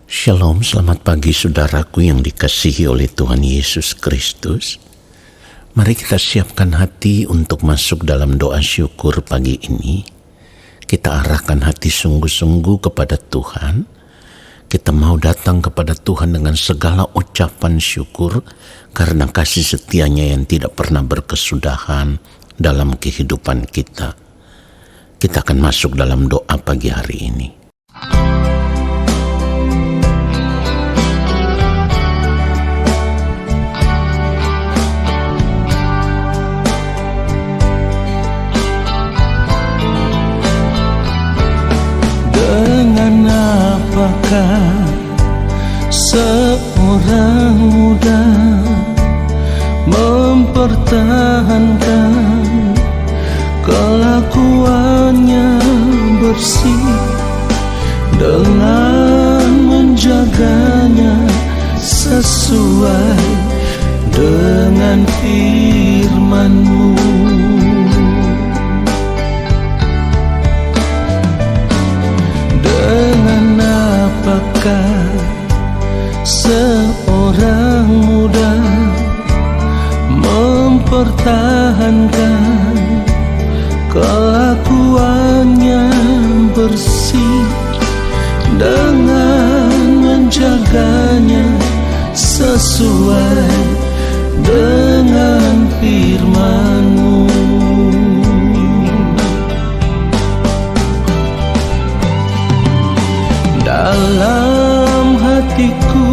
Shalom, selamat pagi saudaraku yang dikasihi oleh Tuhan Yesus Kristus. Mari kita siapkan hati untuk masuk dalam doa syukur pagi ini. Kita arahkan hati sungguh-sungguh kepada Tuhan. Kita mau datang kepada Tuhan dengan segala ucapan syukur karena kasih setianya yang tidak pernah berkesudahan dalam kehidupan kita. Kita akan masuk dalam doa pagi hari ini. Dengan apakah seorang muda mempertahankan kelakuannya bersih dengan menjaganya sesuai dengan firman-Mu? Dengan apakah seorang muda mempertahankan kelakuannya bersih dengan menjaganya sesuai dengan firman-Mu? Dalam hatiku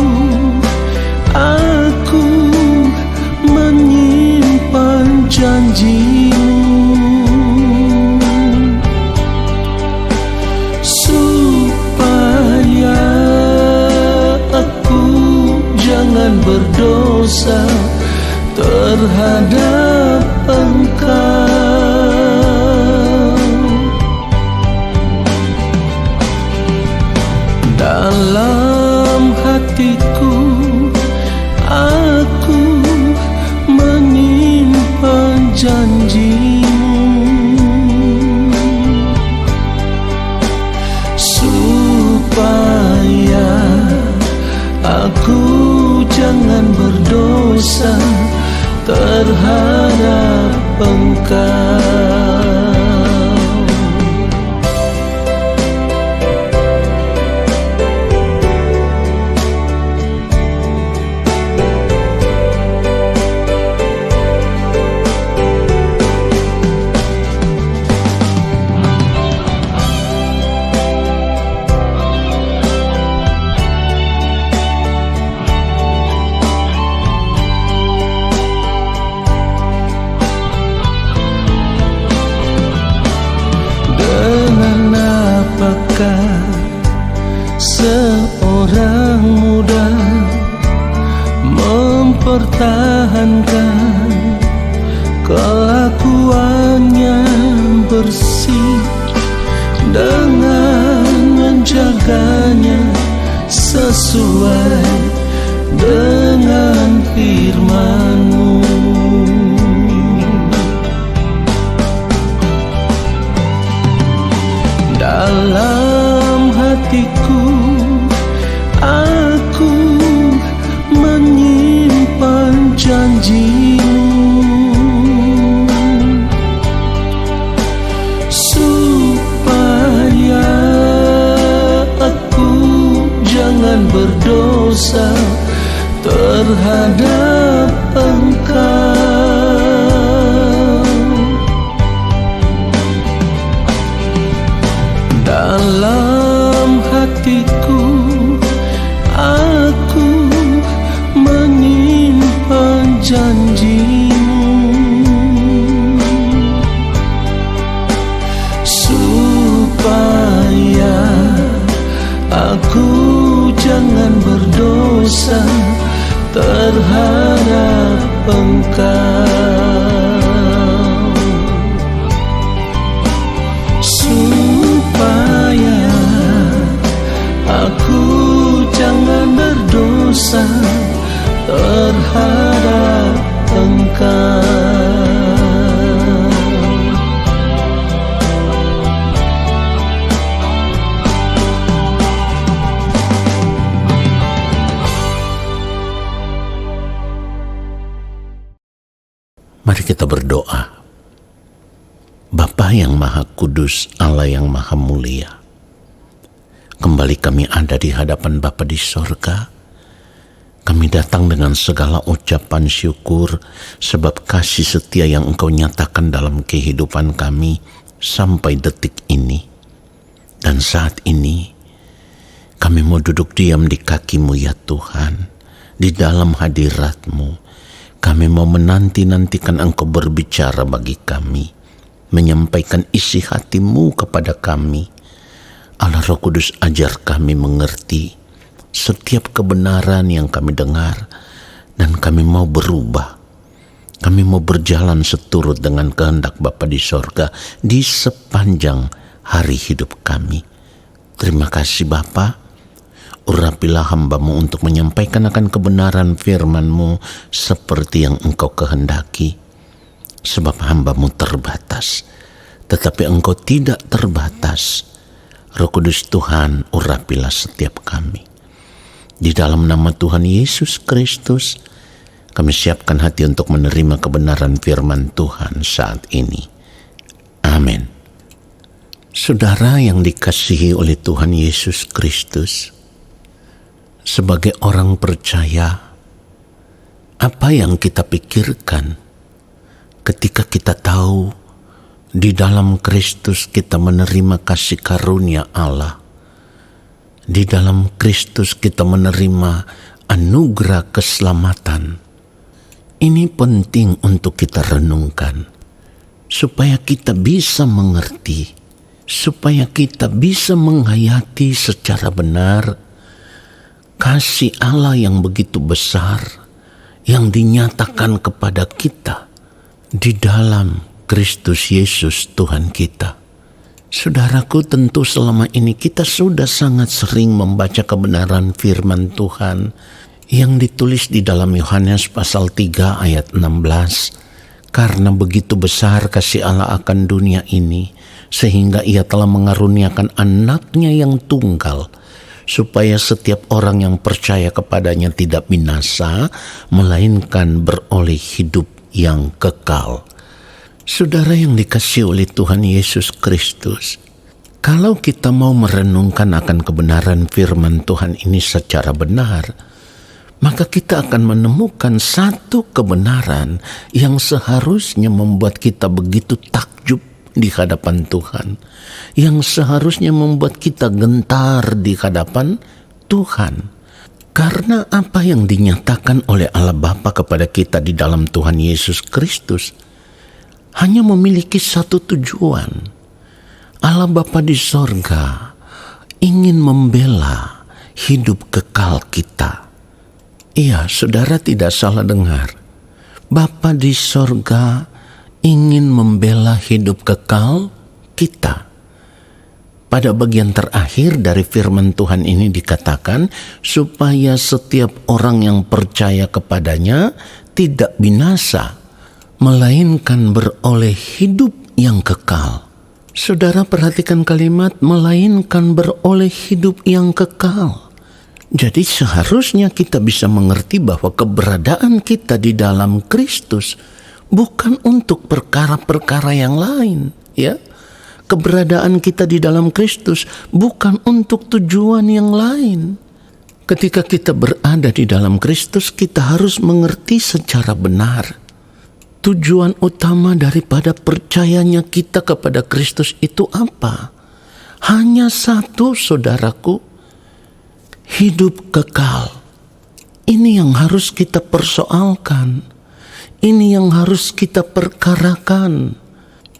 aku menyimpan janji-Mu, supaya aku jangan berdosa terhadap Engkau. Dalam hatiku aku menyimpan janji-Mu, supaya aku jangan berdosa terhadap Engkau. Apakah seorang muda mempertahankan kelakuannya bersih dengan menjaganya sesuai dengan firman-Mu? Dalam hatiku aku menyimpan janji-Mu, supaya aku jangan berdosa terhadap Engkau. Dalam hatiku aku menyimpan janji-Mu, supaya aku jangan berdosa terhadap Engkau. Supaya aku jangan berdosa terhadap Engkau. Mari kita berdoa. Bapa yang Maha Kudus, Allah yang Maha Mulia, kembali kami ada di hadapan Bapa di sorga. Kami datang dengan segala ucapan syukur sebab kasih setia yang Engkau nyatakan dalam kehidupan kami sampai detik ini. Dan saat ini kami mau duduk diam di kaki-Mu ya Tuhan, di dalam hadirat-Mu. Kami mau menanti-nantikan Engkau berbicara bagi kami, menyampaikan isi hati-Mu kepada kami. Allah Roh Kudus, ajar kami mengerti setiap kebenaran yang kami dengar, dan kami mau berubah. Kami mau berjalan seturut dengan kehendak Bapa di sorga di sepanjang hari hidup kami. Terima kasih Bapa. Urapilah hamba-Mu untuk menyampaikan akan kebenaran firman-Mu seperti yang Engkau kehendaki. Sebab hamba-Mu terbatas, tetapi Engkau tidak terbatas. Roh Kudus Tuhan, urapilah setiap kami. Di dalam nama Tuhan Yesus Kristus, kami siapkan hati untuk menerima kebenaran firman Tuhan saat ini. Amin. Saudara yang dikasihi oleh Tuhan Yesus Kristus, sebagai orang percaya, apa yang kita pikirkan ketika kita tahu di dalam Kristus kita menerima kasih karunia Allah? Di dalam Kristus kita menerima anugerah keselamatan. Ini penting untuk kita renungkan, supaya kita bisa mengerti, supaya kita bisa menghayati secara benar kasih Allah yang begitu besar yang dinyatakan kepada kita di dalam Kristus Yesus Tuhan kita. Saudaraku, tentu selama ini kita sudah sangat sering membaca kebenaran firman Tuhan yang ditulis di dalam Yohanes pasal 3 ayat 16. Karena begitu besar kasih Allah akan dunia ini, sehingga Ia telah mengaruniakan anaknya yang tunggal, supaya setiap orang yang percaya kepadanya tidak binasa, melainkan beroleh hidup yang kekal. Saudara yang dikasihi oleh Tuhan Yesus Kristus, kalau kita mau merenungkan akan kebenaran firman Tuhan ini secara benar, maka kita akan menemukan satu kebenaran yang seharusnya membuat kita begitu takjub di hadapan Tuhan, yang seharusnya membuat kita gentar di hadapan Tuhan. Karena apa yang dinyatakan oleh Allah Bapa kepada kita di dalam Tuhan Yesus Kristus hanya memiliki satu tujuan. Allah Bapa di sorga ingin membela hidup kekal kita. Iya, saudara tidak salah dengar. Bapa di sorga ingin membela hidup kekal kita. Pada bagian terakhir dari firman Tuhan ini dikatakan, supaya setiap orang yang percaya kepadanya tidak binasa, melainkan beroleh hidup yang kekal. Saudara perhatikan kalimat melainkan beroleh hidup yang kekal. Jadi seharusnya kita bisa mengerti bahwa keberadaan kita di dalam Kristus bukan untuk perkara-perkara yang lain, ya. Keberadaan kita di dalam Kristus bukan untuk tujuan yang lain. Ketika kita berada di dalam Kristus, kita harus mengerti secara benar tujuan utama daripada percayanya kita kepada Kristus itu apa? Hanya satu, saudaraku, hidup kekal. Ini yang harus kita persoalkan. Ini yang harus kita perkarakan.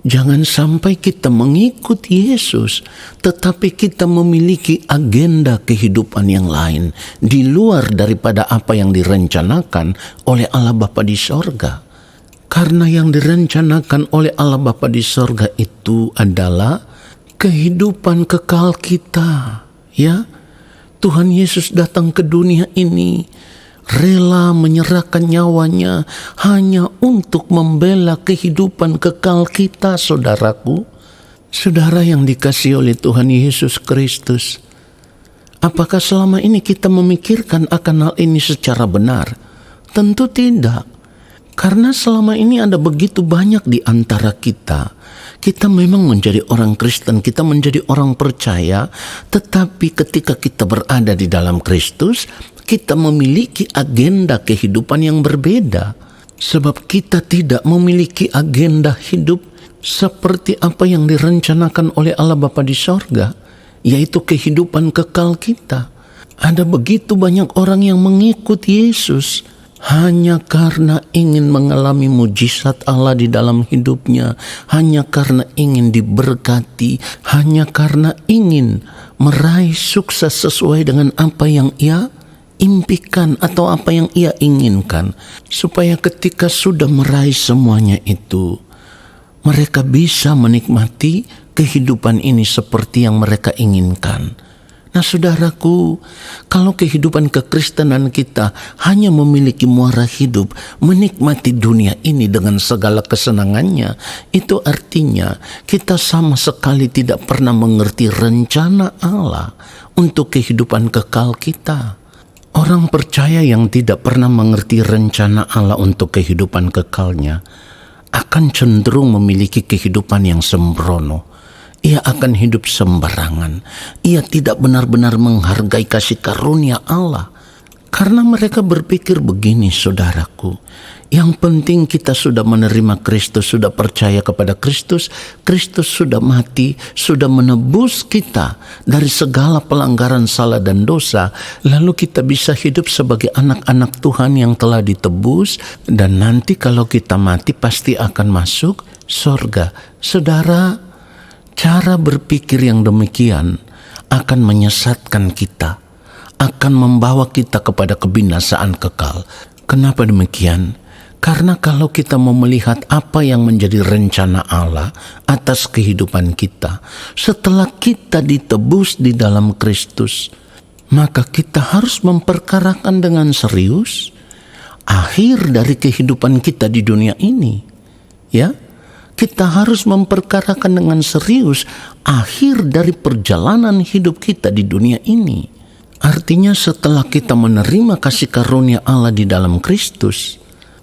Jangan sampai kita mengikut Yesus, tetapi kita memiliki agenda kehidupan yang lain di luar daripada apa yang direncanakan oleh Allah Bapa di sorga. Karena yang direncanakan oleh Allah Bapa di sorga itu adalah kehidupan kekal kita. Ya, Tuhan Yesus datang ke dunia ini rela menyerahkan nyawanya hanya untuk membela kehidupan kekal kita, saudaraku. Saudara yang dikasihi oleh Tuhan Yesus Kristus, apakah selama ini kita memikirkan akan hal ini secara benar? Tentu tidak. Karena selama ini ada begitu banyak di antara kita. Kita memang menjadi orang Kristen, kita menjadi orang percaya, tetapi ketika kita berada di dalam Kristus, kita memiliki agenda kehidupan yang berbeda. Sebab kita tidak memiliki agenda hidup seperti apa yang direncanakan oleh Allah Bapa di sorga, yaitu kehidupan kekal kita. Ada begitu banyak orang yang mengikut Yesus hanya karena ingin mengalami mujizat Allah di dalam hidupnya, hanya karena ingin diberkati, hanya karena ingin meraih sukses sesuai dengan apa yang ia impikan atau apa yang ia inginkan, supaya ketika sudah meraih semuanya itu, mereka bisa menikmati kehidupan ini seperti yang mereka inginkan. Nah saudaraku, kalau kehidupan kekristenan kita hanya memiliki muara hidup, menikmati dunia ini dengan segala kesenangannya, itu artinya kita sama sekali tidak pernah mengerti rencana Allah untuk kehidupan kekal kita. Orang percaya yang tidak pernah mengerti rencana Allah untuk kehidupan kekalnya akan cenderung memiliki kehidupan yang sembrono. Ia akan hidup sembarangan. Ia tidak benar-benar menghargai kasih karunia Allah. Karena mereka berpikir begini, saudaraku. Yang penting kita sudah menerima Kristus, sudah percaya kepada Kristus. Kristus sudah mati, sudah menebus kita dari segala pelanggaran salah dan dosa. Lalu kita bisa hidup sebagai anak-anak Tuhan yang telah ditebus. Dan nanti kalau kita mati pasti akan masuk surga. Saudara, cara berpikir yang demikian akan menyesatkan kita, akan membawa kita kepada kebinasaan kekal. Kenapa demikian? Karena kalau kita mau melihat apa yang menjadi rencana Allah atas kehidupan kita, setelah kita ditebus di dalam Kristus, maka kita harus memperkarakan dengan serius akhir dari kehidupan kita di dunia ini. Ya, kita harus memperkarakan dengan serius akhir dari perjalanan hidup kita di dunia ini. Artinya setelah kita menerima kasih karunia Allah di dalam Kristus,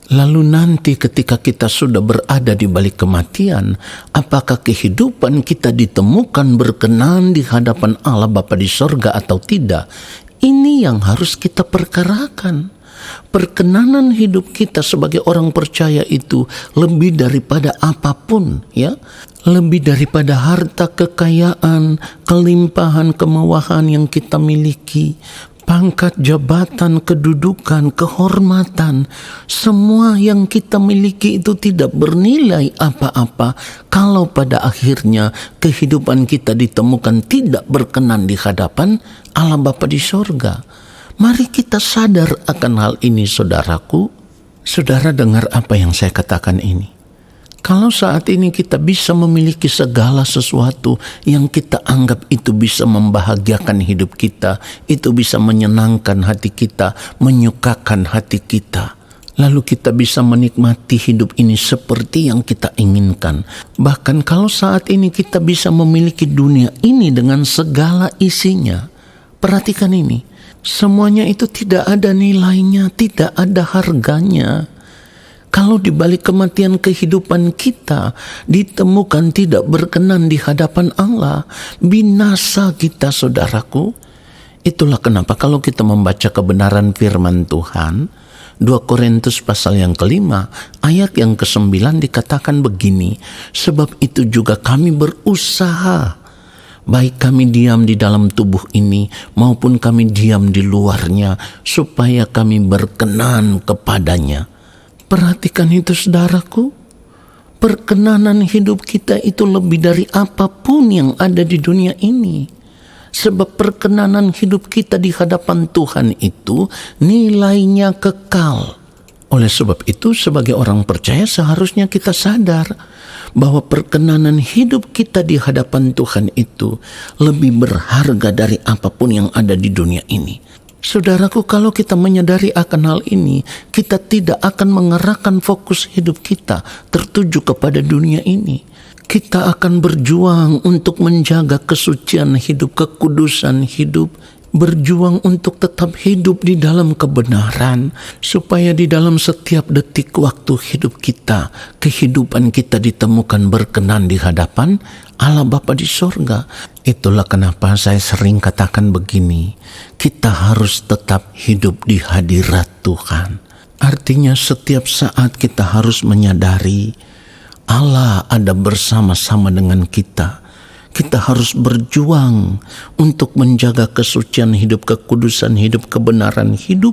lalu nanti ketika kita sudah berada di balik kematian, apakah kehidupan kita ditemukan berkenan di hadapan Allah Bapa di sorga atau tidak? Ini yang harus kita perkarakan. Perkenanan hidup kita sebagai orang percaya itu lebih daripada apapun, ya. Lebih daripada harta kekayaan, kelimpahan, kemewahan yang kita miliki, pangkat, jabatan, kedudukan, kehormatan, semua yang kita miliki itu tidak bernilai apa-apa kalau pada akhirnya kehidupan kita ditemukan tidak berkenan di hadapan Allah Bapa di sorga. Mari kita sadar akan hal ini, saudaraku. Saudara dengar apa yang saya katakan ini. Kalau saat ini kita bisa memiliki segala sesuatu yang kita anggap itu bisa membahagiakan hidup kita, itu bisa menyenangkan hati kita, menyukakan hati kita, lalu kita bisa menikmati hidup ini seperti yang kita inginkan. Bahkan kalau saat ini kita bisa memiliki dunia ini dengan segala isinya, perhatikan ini. Semuanya itu tidak ada nilainya, tidak ada harganya. Kalau di balik kematian kehidupan kita ditemukan tidak berkenan di hadapan Allah, binasa kita, saudaraku. Itulah kenapa kalau kita membaca kebenaran firman Tuhan, 2 Korintus pasal yang ke-5 ayat yang ke-9 dikatakan begini, sebab itu juga kami berusaha, baik kami diam di dalam tubuh ini maupun kami diam di luarnya, supaya kami berkenan kepadanya. Perhatikan itu, saudaraku. Perkenanan hidup kita itu lebih dari apapun yang ada di dunia ini. Sebab perkenanan hidup kita di hadapan Tuhan itu nilainya kekal. Oleh sebab itu, sebagai orang percaya seharusnya kita sadar bahwa perkenanan hidup kita di hadapan Tuhan itu lebih berharga dari apapun yang ada di dunia ini. Saudaraku, kalau kita menyadari akan hal ini, kita tidak akan mengerahkan fokus hidup kita tertuju kepada dunia ini. Kita akan berjuang untuk menjaga kesucian hidup, kekudusan hidup, berjuang untuk tetap hidup di dalam kebenaran, supaya di dalam setiap detik waktu hidup kita, kehidupan kita ditemukan berkenan di hadapan Allah Bapa di sorga. Itulah kenapa saya sering katakan begini, kita harus tetap hidup di hadirat Tuhan. Artinya setiap saat kita harus menyadari Allah ada bersama-sama dengan kita. Kita harus berjuang untuk menjaga kesucian hidup, kekudusan hidup, kebenaran hidup,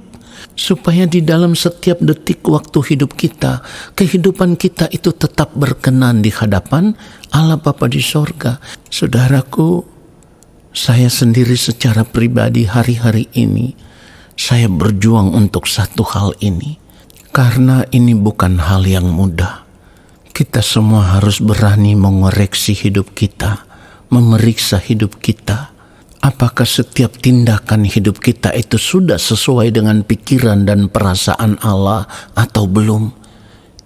supaya di dalam setiap detik waktu hidup kita, kehidupan kita itu tetap berkenan di hadapan Allah Bapa di sorga. Saudaraku, saya sendiri secara pribadi hari-hari ini, saya berjuang untuk satu hal ini, karena ini bukan hal yang mudah. Kita semua harus berani mengoreksi hidup kita, memeriksa hidup kita. Apakah setiap tindakan hidup kita itu sudah sesuai dengan pikiran dan perasaan Allah atau belum?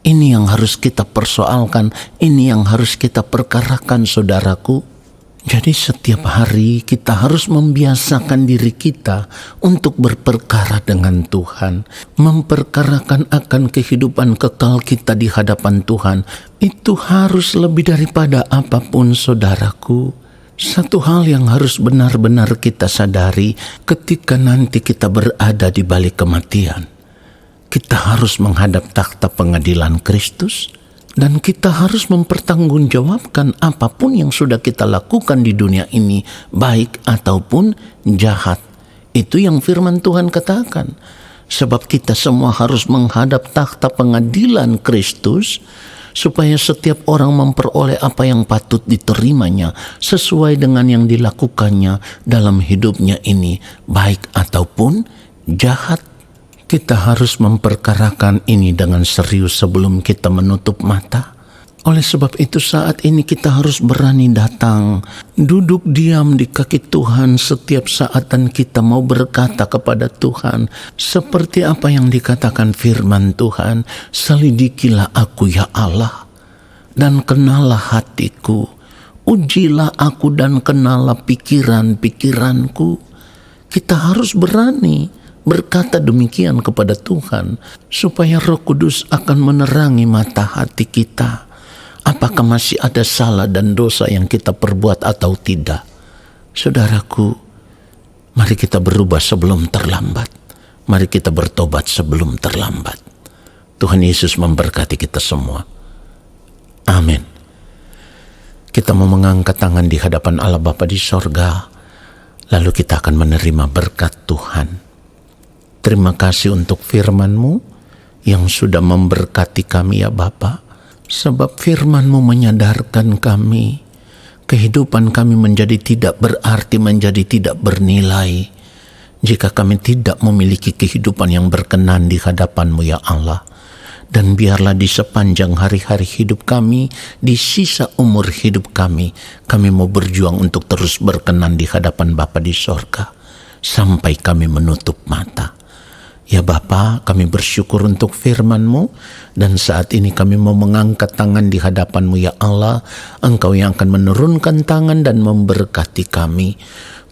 Ini yang harus kita persoalkan, ini yang harus kita perkarakan, saudaraku. Jadi setiap hari kita harus membiasakan diri kita untuk berperkara dengan Tuhan. Memperkarakan akan kehidupan kekal kita di hadapan Tuhan. Itu harus lebih daripada apapun, saudaraku. Satu hal yang harus benar-benar kita sadari ketika nanti kita berada di balik kematian. Kita harus menghadap takhta pengadilan Kristus. Dan kita harus mempertanggungjawabkan apapun yang sudah kita lakukan di dunia ini, baik ataupun jahat. Itu yang firman Tuhan katakan. Sebab kita semua harus menghadap takhta pengadilan Kristus, supaya setiap orang memperoleh apa yang patut diterimanya sesuai dengan yang dilakukannya dalam hidupnya ini, baik ataupun jahat. Kita harus memperkarakan ini dengan serius sebelum kita menutup mata. Oleh sebab itu saat ini kita harus berani datang, duduk diam di kaki Tuhan setiap saat, dan kita mau berkata kepada Tuhan seperti apa yang dikatakan firman Tuhan, selidikilah aku ya Allah, dan kenalah hatiku, ujilah aku dan kenalah pikiran-pikiranku. Kita harus berani berkata demikian kepada Tuhan, supaya Roh Kudus akan menerangi mata hati kita. Apakah masih ada salah dan dosa yang kita perbuat atau tidak? Saudaraku, mari kita berubah sebelum terlambat. Mari kita bertobat sebelum terlambat. Tuhan Yesus memberkati kita semua. Amin. Kita mau mengangkat tangan di hadapan Allah Bapa di sorga, lalu kita akan menerima berkat Tuhan. Terima kasih untuk firman-Mu yang sudah memberkati kami ya Bapa. Sebab firman-Mu menyadarkan kami, kehidupan kami menjadi tidak berarti, menjadi tidak bernilai, jika kami tidak memiliki kehidupan yang berkenan di hadapan-Mu ya Allah. Dan biarlah di sepanjang hari-hari hidup kami, di sisa umur hidup kami mau berjuang untuk terus berkenan di hadapan Bapa di sorga, sampai kami menutup mata. Ya Bapa, kami bersyukur untuk firman-Mu, dan saat ini kami mau mengangkat tangan di hadapan-Mu ya Allah. Engkau yang akan menurunkan tangan dan memberkati kami.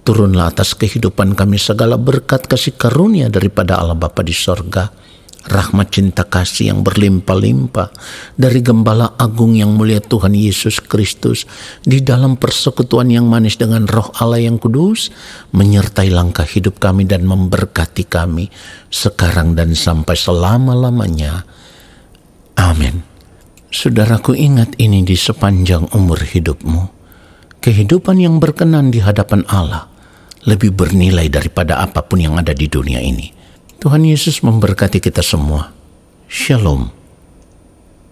Turunlah atas kehidupan kami segala berkat kasih karunia daripada Allah Bapa di sorga. Rahmat cinta kasih yang berlimpah-limpah dari Gembala Agung yang mulia Tuhan Yesus Kristus, di dalam persekutuan yang manis dengan Roh Allah yang kudus, menyertai langkah hidup kami dan memberkati kami sekarang dan sampai selama-lamanya. Amin. Saudaraku, ingat ini di sepanjang umur hidupmu. Kehidupan yang berkenan di hadapan Allah lebih bernilai daripada apapun yang ada di dunia ini. Tuhan Yesus memberkati kita semua. Shalom.